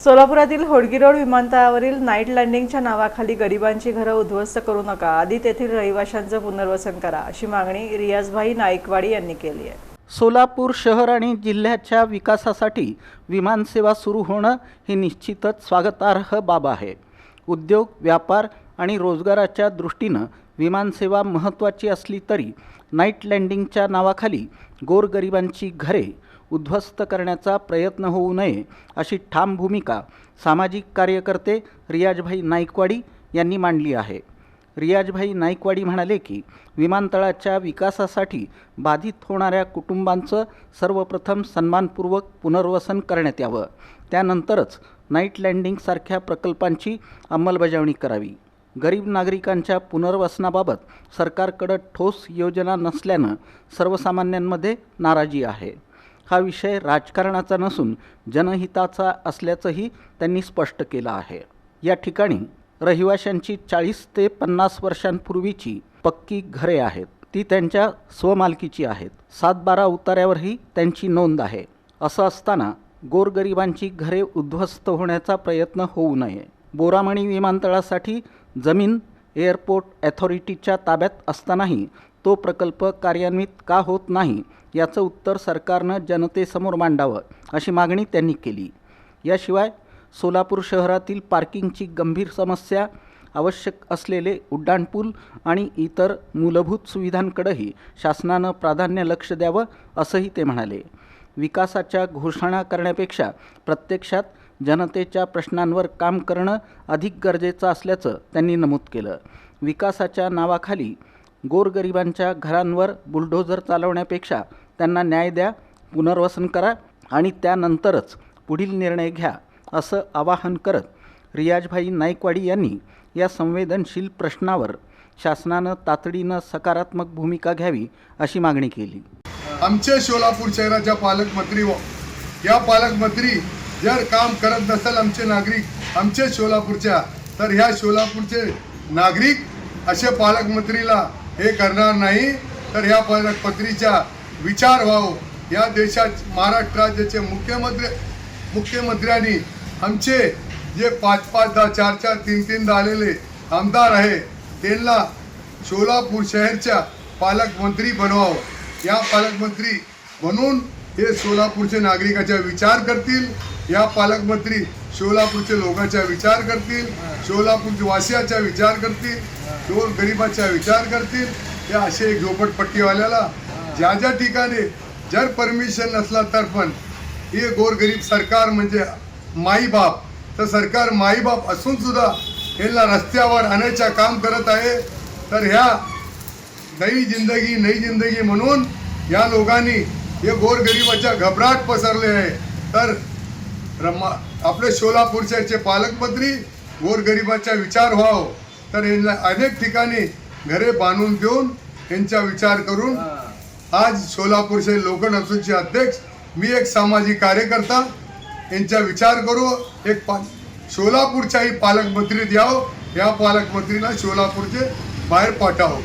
सोलापुरातील Hodgi road विमानतळावरील night लँडिंगच्या नावाखाली गरिबांची घरं उद्ध्वस्त करू नका, आधी तेथील रहिवाशांचं पुनर्वसन करा, अशी मागणी रियाजभाई नाईकवाडी यांनी केली आहे। सोलापूर शहर आणि जिल्ह्याच्या विकासासाठी विमानसेवा सुरू होणं ही निश्चितच स्वागतार्ह बाब आहे। उद्योग, व्यापार आणि रोजगाराच्या दृष्टीनं विमानसेवा महत्त्वाची असली तरी नाईट लँडिंगच्या नावाखाली गोरगरिबांची घरे उद्ध्वस्त करण्याचा प्रयत्न होऊ नये, अशी ठाम भूमिका सामाजिक कार्यकर्ते रियाजभाई नाईकवाडी यांनी मांडली आहे। रियाजभाई नाईकवाडी म्हणाले की विमानतळाच्या विकासासाठी बाधित होणाऱ्या कुटुंबांचं सर्वप्रथम सन्मानपूर्वक पुनर्वसन करण्यात यावं, त्यानंतरच नाईट लँडिंगसारख्या प्रकल्पांची अंमलबजावणी करावी। गरीब नागरिकांच्या पुनर्वसनाबाबत सरकारकडे ठोस योजना नसल्यानं सर्वसामान्यांमध्ये नाराजी आहे। हा विषय राजकारणाचा नसून जनहिताचा असल्याचंही त्यांनी स्पष्ट केलं आहे। या ठिकाणी रहिवाशांची 40 ते 50 वर्षांपूर्वीची पक्की घरे आहेत, ती त्यांच्या स्वमालकीची आहेत। 7-12 उतार्यावरही त्यांची नोंद आहे। असं असताना गोरगरिबांची घरे उद्ध्वस्त होण्याचा प्रयत्न होऊ नये। बोरामणी विमानतळासाठी जमीन एअरपोर्ट अथॉरिटीच्या ताब्यात असतानाही तो प्रकल्प कार्यान्वित का होत नाही, याचं उत्तर सरकारनं जनतेसमोर मांडावं, अशी मागणी त्यांनी केली। याशिवाय सोलापूर शहरातील पार्किंगची गंभीर समस्या, आवश्यक असलेले उड्डाणपूल आणि इतर मूलभूत सुविधांकडेही शासनानं प्राधान्य लक्ष द्यावं, असंही ते म्हणाले। विकासाच्या घोषणा करण्यापेक्षा प्रत्यक्षात जनतेच्या प्रश्नांवर काम करणं अधिक गरजेचं असल्याचं त्यांनी नमूद केलं। विकासाच्या नावाखाली गोरगरिबांच्या घरांवर बुलडोझर चालवण्यापेक्षा त्यांना न्याय द्या, पुनर्वसन करा आणि त्यानंतरच पुढील निर्णय घ्या, असं आवाहन करत रियाजभाई नाईकवाडी यांनी या संवेदनशील प्रश्नावर शासनानं तातडीनं सकारात्मक भूमिका घ्यावी, अशी मागणी केली। आमचे सोलापूर शहराच्या पालकमंत्री या पालकमंत्री जर काम करत नसेल आमचे नागरिक आमचे सोलापूरच्या, तर ह्या सोलापूरचे नागरिक असे पालकमंत्रीला हे करणार नाही, तर ह्या पालकमंत्रीचा विचार व्हावं। या देशात महाराष्ट्र राज्याचे मुख्यमंत्र्यांनी आमचे जे 5-5, 10-4-4, 3-3 आलेले आमदार आहे त्यांना सोलापूर शहरच्या पालकमंत्री बनवावं। या पालकमंत्री बनून हे सोलापूरचे नागरिकाचा विचार करतील, या पालकमंत्री सोलापूरचे लोकांचा विचार करतील, सोलापूरच्या वासियाचा विचार करतील, गोरगरिबाचा विचार करतील। या असे झोपडपट्टीवाल्याला ज्या ज्या ठिकाणी जर परमिशन नसला तर पण हे गोरगरीब सरकार म्हणजे माईबाप, तर सरकार माईबाप असून सुद्धा यांना रस्त्यावर आणायचं काम करत आहे। तर ह्या नई जिंदगी म्हणून या लोकांनी हे गोरगरिबाच्या घबराट पसरले आहे। तर आपले सोलापूरचे पालकमंत्री गोरगरिबाचा विचार व्हावं, तर यांना अनेक ठिकाणी घरे बांधून देऊन यांचा विचार करून आज सोलापूरचे लोकनसूचे अध्यक्ष मी एक सामाजिक कार्यकर्ता यांचा विचार करू, एक सोलापूरचाही पालकमंत्री द्यावं, या पालकमंत्रीला सोलापूरचे बाहेर पाठवावं।